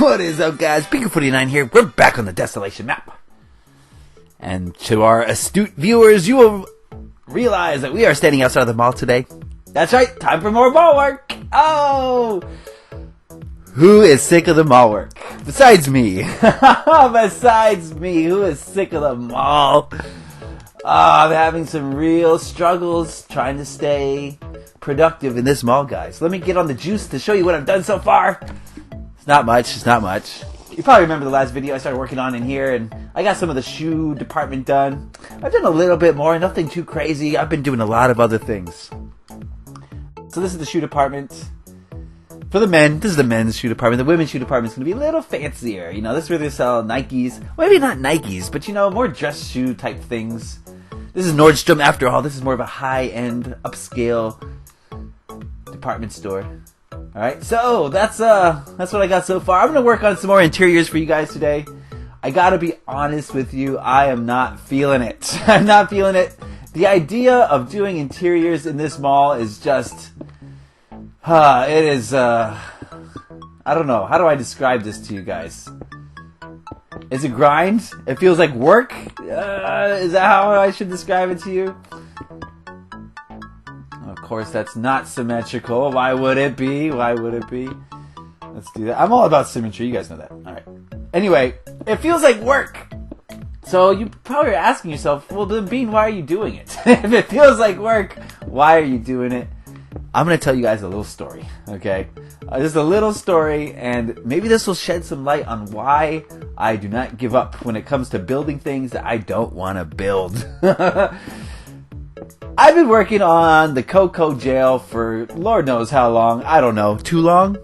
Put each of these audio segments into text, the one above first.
What is up, guys? Beancrew49 here. We're back on the Desolation map. And to our astute viewers, you will realize that we are standing outside of the mall today. That's right, time for more mall work. Oh! Who is sick of the mall work? Besides me. Besides me, who is sick of the mall? I'm having some real struggles trying to stay productive in this mall, guys. Let me get on the juice to show you what I've done so far. It's not much. You probably remember the last video I started working on in here, and I got some of the shoe department done. I've done a little bit more, nothing too crazy. I've been doing a lot of other things. So this is the shoe department. For the men, this is the men's shoe department. The women's shoe department is going to be a little fancier. You know, this is where they sell Nikes. Well, maybe not Nikes, but you know, more dress shoe type things. This is Nordstrom after all. This is more of a high-end, upscale department store. Alright, so that's what I got so far. I'm going to work on some more interiors for you guys today. I gotta be honest with you, I am not feeling it. I'm not feeling it. The idea of doing interiors in this mall is just... it is, I don't know. How do I describe this to you guys? It's a grind. It feels like work. Is that how I should describe it to you? Of course, that's not symmetrical. Why would it be? Why would it be? Let's do that. I'm all about symmetry. You guys know that. All right. Anyway, it feels like work. So you probably are asking yourself, well, then Bean, why are you doing it? If it feels like work, why are you doing it? I'm going to tell you guys a little story, okay? Just a little story, and maybe this will shed some light on why I do not give up when it comes to building things that I don't want to build. I've been working on the Coco jail for Lord knows how long. I don't know, too long?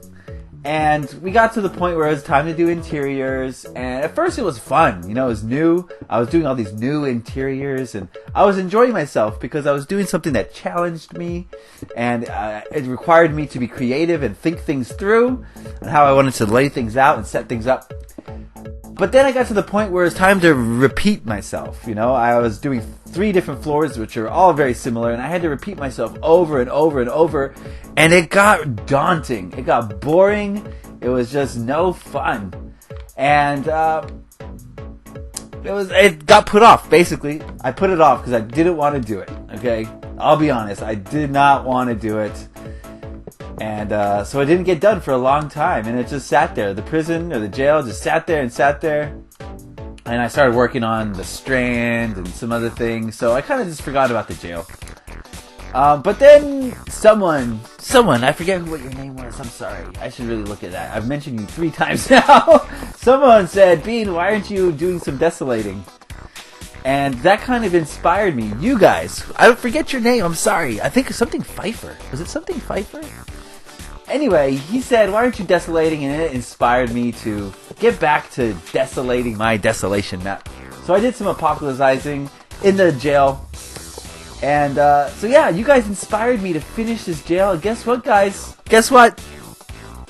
And we got to the point where it was time to do interiors, and at first it was fun. You know, it was new. I was doing all these new interiors, and I was enjoying myself because I was doing something that challenged me, and it required me to be creative and think things through, and how I wanted to lay things out and set things up. But then I got to the point where it's time to repeat myself. You know, I was doing 3 different floors, which are all very similar, and I had to repeat myself over and over and over, and it got daunting. It got boring. It was just no fun. And it got put off, basically. I put it off because I didn't want to do it, okay? I'll be honest. I did not want to do it. And so it didn't get done for a long time, and it just sat there. The prison or the jail just sat there. And I started working on the Strand and some other things, so I kind of just forgot about the jail. But then someone, I forget what your name was, I'm sorry. I should really look at that. I've mentioned you 3 times now. Someone said, Bean, why aren't you doing some desolating? And that kind of inspired me. You guys, I forget your name, I'm sorry. I think something Pfeiffer. Was it something Pfeiffer? Anyway, he said, why aren't you desolating? And it inspired me to get back to desolating my Desolation map. So I did some apocalypsizing in the jail. And so yeah, you guys inspired me to finish this jail. And guess what, guys? Guess what?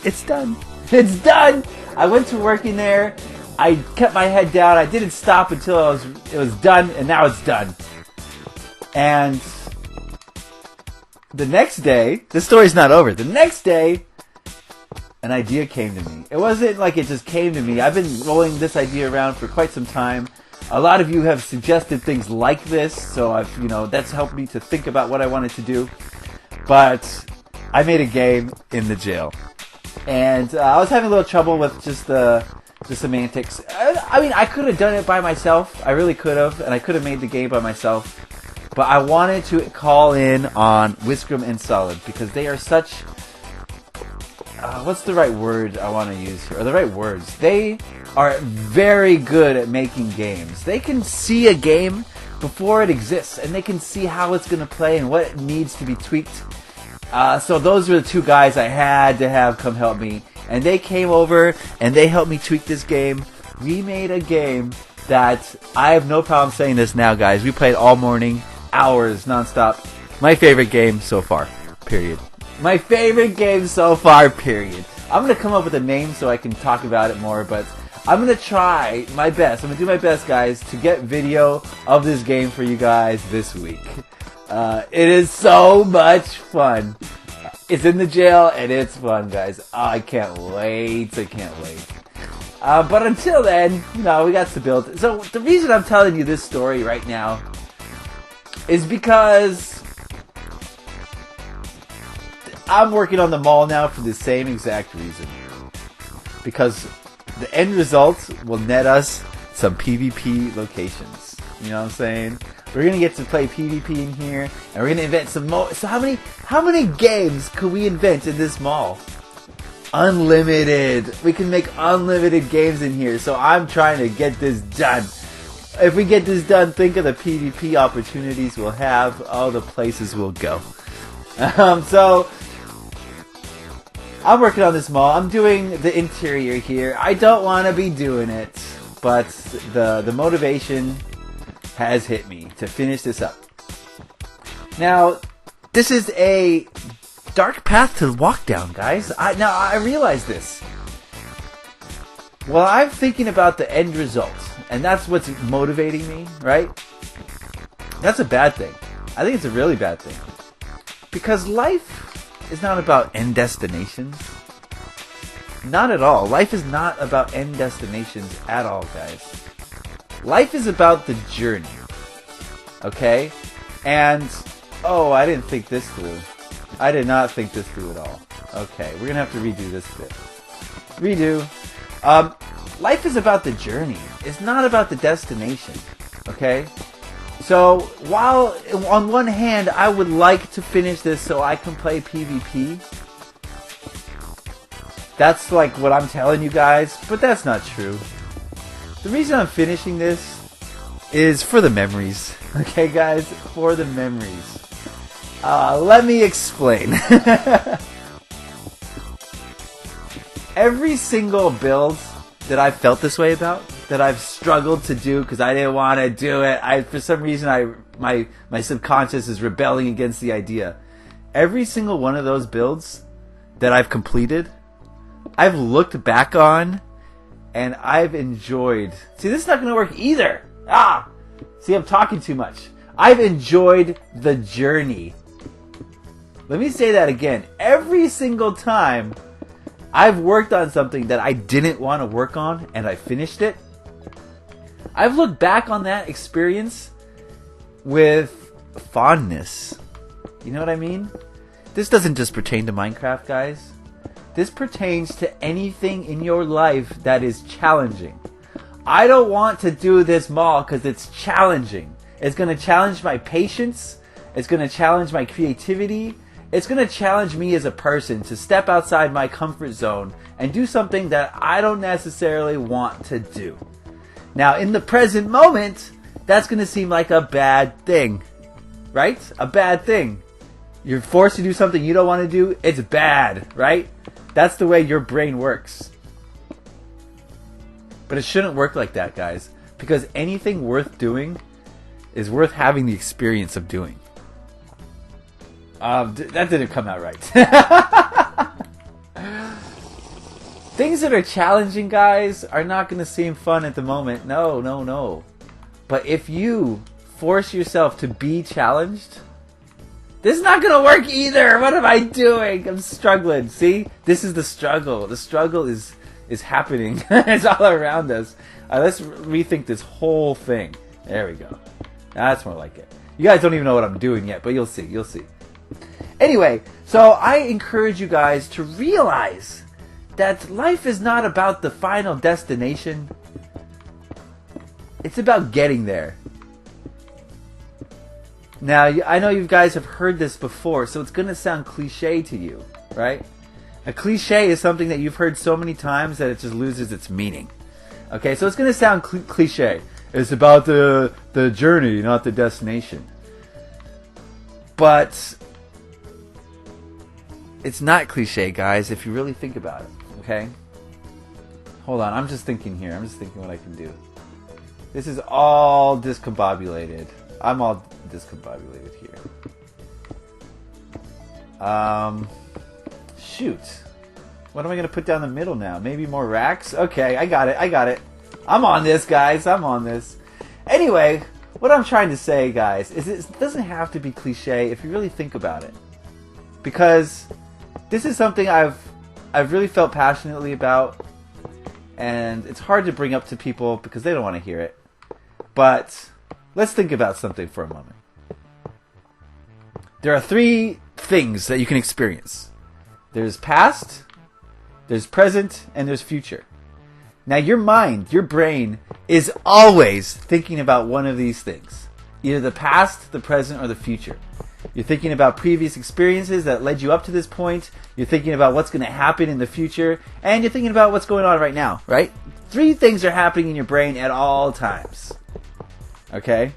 It's done. It's done! I went to work in there. I kept my head down. I didn't stop until it was done, and now it's done. And the next day, this story's not over. The next day, an idea came to me. It wasn't like it just came to me. I've been rolling this idea around for quite some time. A lot of you have suggested things like this, so that's helped me to think about what I wanted to do. But I made a game in the jail, and I was having a little trouble with just the semantics. I mean, I could have done it by myself. I really could have, and I could have made the game by myself. But I wanted to call in on Whiskram and Solid because they are such... what's the right word I want to use here? Or the right words. They are very good at making games. They can see a game before it exists, and they can see how it's going to play and what needs to be tweaked. So those were the 2 guys I had to have come help me. And they came over, and they helped me tweak this game. We made a game that... I have no problem saying this now, guys. We played all morning, hours, nonstop. My favorite game so far, period. My favorite game so far, period. I'm going to come up with a name so I can talk about it more, but I'm going to try my best. I'm going to do my best, guys, to get video of this game for you guys this week. It is so much fun. It's in the jail, and it's fun, guys. Oh, I can't wait. I can't wait. But until then, you know, we got to build. So the reason I'm telling you this story right now is because I'm working on the mall now for the same exact reason. Because the end result will net us some PvP locations. You know what I'm saying? We're gonna get to play PvP in here, and we're gonna invent some more. So how many games could we invent in this mall? Unlimited. We can make unlimited games in here. So I'm trying to get this done. If we get this done, think of the PvP opportunities we'll have. All the places we'll go. So I'm working on this mall. I'm doing the interior here. I don't want to be doing it, but the motivation has hit me to finish this up. Now, this is a dark path to walk down, guys. I realize this. Well, I'm thinking about the end result, and that's what's motivating me, right? That's a bad thing. I think it's a really bad thing. Because life is not about end destinations. Not at all. Life is not about end destinations at all, guys. Life is about the journey. Okay? And, oh, I didn't think this through. I did not think this through at all. Okay, we're gonna have to redo this bit. Redo. Life is about the journey. It's not about the destination. Okay? So, while on one hand I would like to finish this so I can play PvP, that's like what I'm telling you guys, but that's not true. The reason I'm finishing this is for the memories. Okay, guys? For the memories. Let me explain. Every single build that I've felt this way about, that I've struggled to do because I didn't want to do it, for some reason my subconscious is rebelling against the idea. Every single one of those builds that I've completed, I've looked back on and I've enjoyed. See, this is not going to work either. See, I'm talking too much. I've enjoyed the journey. Let me say that again. Every single time I've worked on something that I didn't want to work on and I finished it, I've looked back on that experience with fondness. You know what I mean? This doesn't just pertain to Minecraft, guys. This pertains to anything in your life that is challenging. I don't want to do this mall because it's challenging. It's going to challenge my patience. It's going to challenge my creativity. It's going to challenge me as a person to step outside my comfort zone and do something that I don't necessarily want to do. Now, in the present moment, that's going to seem like a bad thing. Right? A bad thing. You're forced to do something you don't want to do. It's bad, right? That's the way your brain works. But it shouldn't work like that, guys. Because anything worth doing is worth having the experience of doing. That didn't come out right. Things that are challenging, guys, are not going to seem fun at the moment. No. But if you force yourself to be challenged, this is not going to work either. What am I doing? I'm struggling. See? This is the struggle. The struggle is happening. It's all around us. Let's rethink this whole thing. There we go. That's more like it. You guys don't even know what I'm doing yet, but you'll see. You'll see. Anyway, so I encourage you guys to realize that life is not about the final destination. It's about getting there. Now, I know you guys have heard this before, so it's going to sound cliche to you, right? A cliche is something that you've heard so many times that it just loses its meaning. Okay, so it's going to sound cliche. It's about the journey, not the destination. But it's not cliche, guys, if you really think about it, okay? Hold on, I'm just thinking here. I'm just thinking what I can do. This is all discombobulated. I'm all discombobulated here. Shoot. What am I going to put down the middle now? Maybe more racks? Okay, I got it. I'm on this, guys. I'm on this. Anyway, what I'm trying to say, guys, is it doesn't have to be cliche if you really think about it. Because this is something I've really felt passionately about. and it's hard to bring up to people because they don't want to hear it. But let's think about something for a moment. There are 3 things that you can experience. There's past, there's present, and there's future. Now your mind, your brain, is always thinking about one of these things. Either the past, the present, or the future. You're thinking about previous experiences that led you up to this point. You're thinking about what's going to happen in the future. And you're thinking about what's going on right now, right? 3 things are happening in your brain at all times. Okay?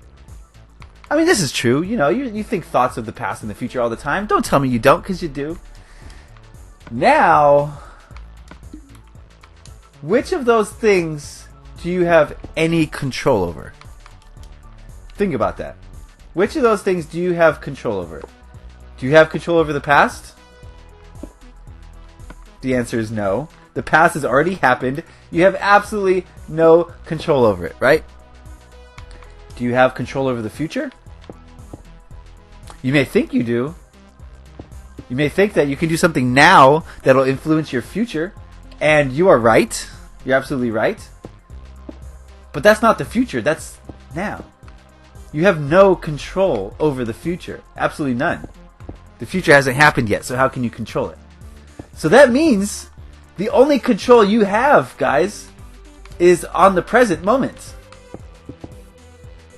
I mean, this is true. You know, you think thoughts of the past and the future all the time. Don't tell me you don't, because you do. Now, which of those things do you have any control over? Think about that. Which of those things do you have control over? Do you have control over the past? The answer is no. The past has already happened. You have absolutely no control over it, right? Do you have control over the future? You may think you do. You may think that you can do something now that'll influence your future, and you are right. You're absolutely right. But that's not the future. That's now. You have no control over the future. Absolutely none. The future hasn't happened yet, so how can you control it? So that means the only control you have, guys, is on the present moment.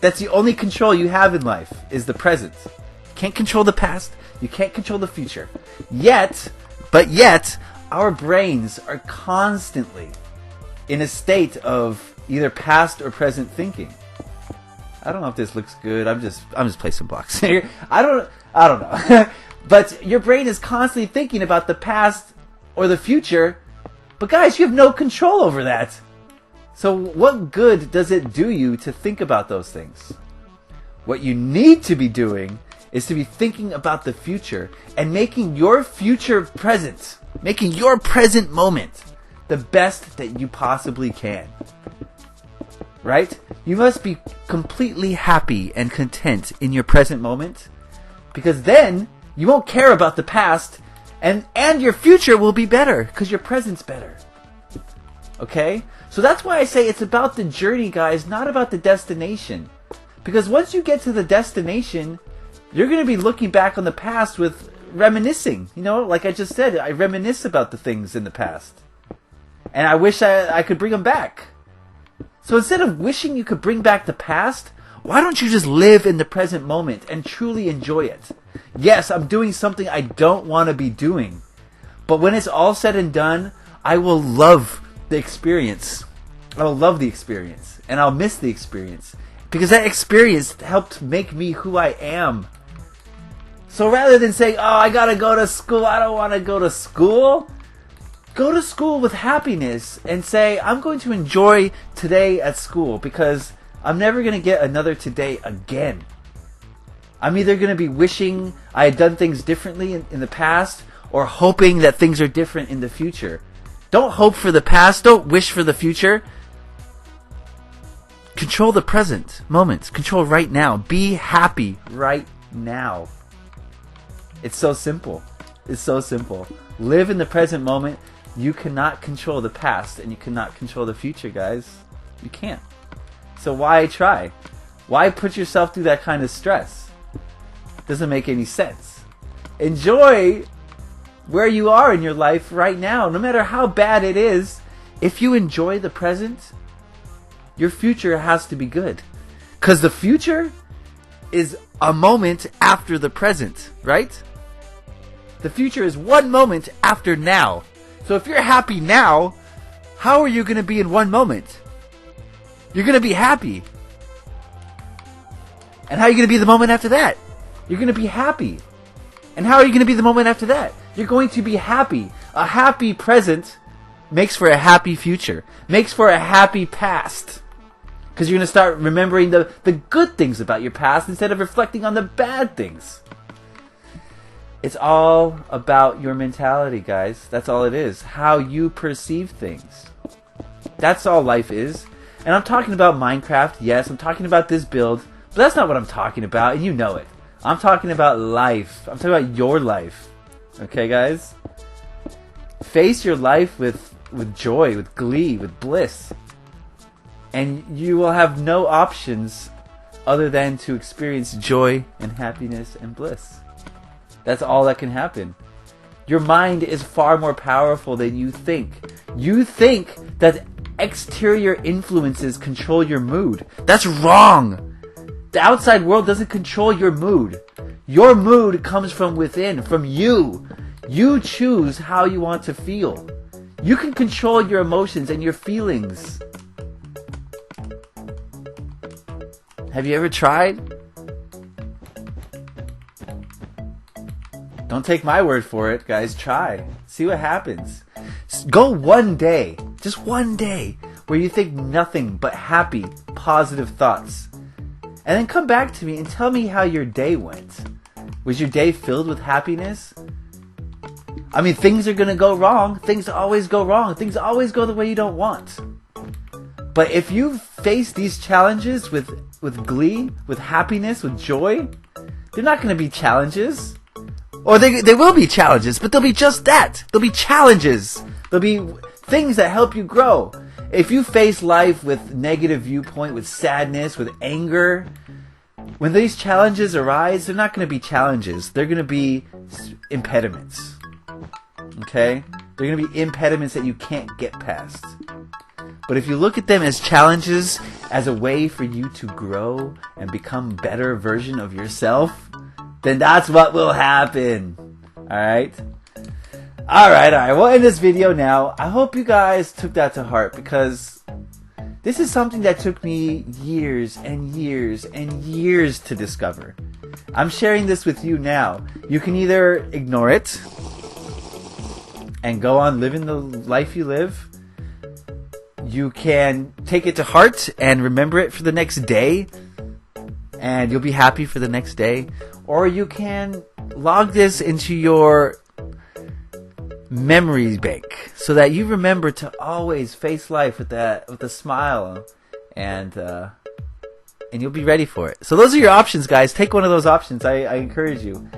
That's the only control you have in life, is the present. You can't control the past. You can't control the future. Yet, our brains are constantly in a state of either past or present thinking. I don't know if this looks good. I'm just placing blocks here. I don't know. But your brain is constantly thinking about the past or the future. But guys, you have no control over that. So what good does it do you to think about those things? What you need to be doing is to be thinking about the future and making your future present, making your present moment the best that you possibly can. Right? You must be completely happy and content in your present moment, because then you won't care about the past, and your future will be better because your present's better. Okay? So that's why I say it's about the journey, guys, not about the destination. Because once you get to the destination, you're going to be looking back on the past with reminiscing. You know, like I just said, I reminisce about the things in the past. And I wish I could bring them back. So instead of wishing you could bring back the past, why don't you just live in the present moment and truly enjoy it? Yes, I'm doing something I don't want to be doing. But when it's all said and done, I will love the experience. I will love the experience. And I'll miss the experience. Because that experience helped make me who I am. So rather than saying, oh, I gotta go to school, I don't want to go to school. Go to school with happiness and say, I'm going to enjoy today at school because I'm never going to get another today again. I'm either going to be wishing I had done things differently in the past or hoping that things are different in the future. Don't hope for the past. Don't wish for the future. Control the present moment. Control right now. Be happy right now. It's so simple. It's so simple. Live in the present moment. You cannot control the past and you cannot control the future, guys. You can't. So why try? Why put yourself through that kind of stress? Doesn't make any sense. Enjoy where you are in your life right now, no matter how bad it is. If you enjoy the present, your future has to be good. Because the future is a moment after the present, right? The future is one moment after now. So if you're happy now, how are you going to be in one moment? You're going to be happy. And how are you going to be the moment after that? You're going to be happy. And how are you going to be the moment after that? You're going to be happy. A happy present makes for a happy future. Makes for a happy past. Because you're going to start remembering the good things about your past instead of reflecting on the bad things. It's all about your mentality, guys. That's all it is. How you perceive things. That's all life is. And I'm talking about Minecraft. Yes, I'm talking about this build. But that's not what I'm talking about, and you know it. I'm talking about life. I'm talking about your life. Okay, guys? Face your life with with joy, with glee, with bliss. And you will have no options other than to experience joy and happiness and bliss. That's all that can happen. Your mind is far more powerful than you think. You think that exterior influences control your mood. That's wrong. The outside world doesn't control your mood. Your mood comes from within, from you. You choose how you want to feel. You can control your emotions and your feelings. Have you ever tried? Don't take my word for it, guys. Try. See what happens. Go one day, just one day, where you think nothing but happy, positive thoughts. And then come back to me and tell me how your day went. Was your day filled with happiness? I mean, things are going to go wrong. Things always go wrong. Things always go the way you don't want. But if you face these challenges with glee, with happiness, with joy, they're not going to be challenges. Or they will be challenges, but they'll be just that. They'll be challenges. They'll be things that help you grow. If you face life with negative viewpoint, with sadness, with anger, when these challenges arise, they're not going to be challenges. They're going to be impediments. Okay? They're going to be impediments that you can't get past. But if you look at them as challenges, as a way for you to grow and become a better version of yourself, then that's what will happen. Alright? Alright. We'll end this video now. I hope you guys took that to heart, because this is something that took me years and years and years to discover. I'm sharing this with you now. You can either ignore it and go on living the life you live. You can take it to heart and remember it for the next day, and you'll be happy for the next day. Or you can log this into your memory bank so that you remember to always face life with a smile, and you'll be ready for it. So those are your options, guys. Take one of those options. I encourage you.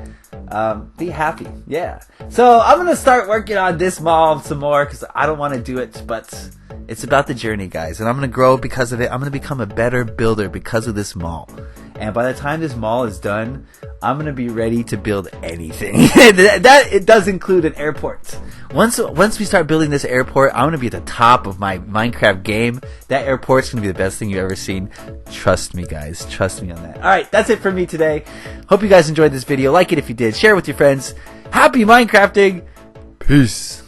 Be happy. Yeah. So I'm going to start working on this mall some more, because I don't want to do it, but it's about the journey, guys. And I'm going to grow because of it. I'm going to become a better builder because of this mall. And by the time this mall is done, I'm going to be ready to build anything. It does include an airport. Once we start building this airport, I'm going to be at the top of my Minecraft game. That airport's going to be the best thing you've ever seen. Trust me, guys. Trust me on that. Alright, that's it for me today. Hope you guys enjoyed this video. Like it if you did. Share it with your friends. Happy Minecrafting. Peace.